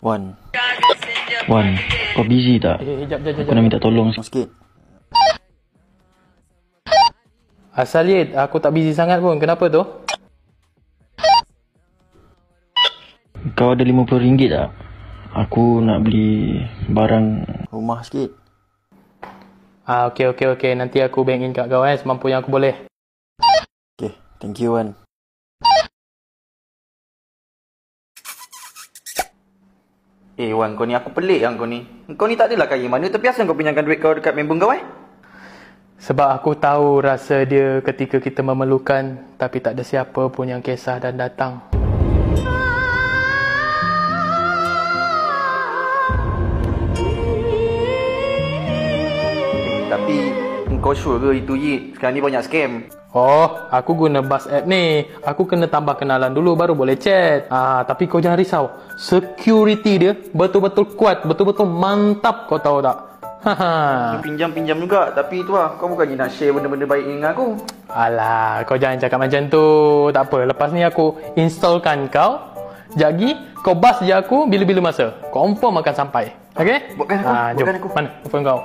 Wan, Wan, kau busy tak? Jap. Aku nak minta tolong sikit. Asal Yid, aku tak busy sangat pun. Kenapa tu? Kau ada RM50 tak? Aku nak beli barang rumah sikit. Okey. Nanti aku bank in kat kau semampu yang aku boleh. Okay, thank you Wan. Wan, kau ni aku pelik yang kau ni. Kau ni tak adalah kaya mana tapi asal kau pinjamkan duit kau dekat member kau Sebab aku tahu rasa dia ketika kita memerlukan tapi tak ada siapa pun yang kisah dan datang. Tapi kau sure ke itu Yid? Sekarang ni banyak scam. Oh, aku guna Buzz app ni. Aku kena tambah kenalan dulu baru boleh chat. Tapi kau jangan risau. Security dia betul-betul kuat, betul-betul mantap, kau tahu tak? Kau pinjam juga. Tapi tu lah, kau bukannya nak share benda-benda baik dengan aku. Alah, kau jangan cakap macam tu. Tak apa, lepas ni aku installkan kau. Jagi, kau bas je aku bila-bila masa. Confirm akan sampai. Okay? Buatkan aku. Jom. Mana? Phone kau.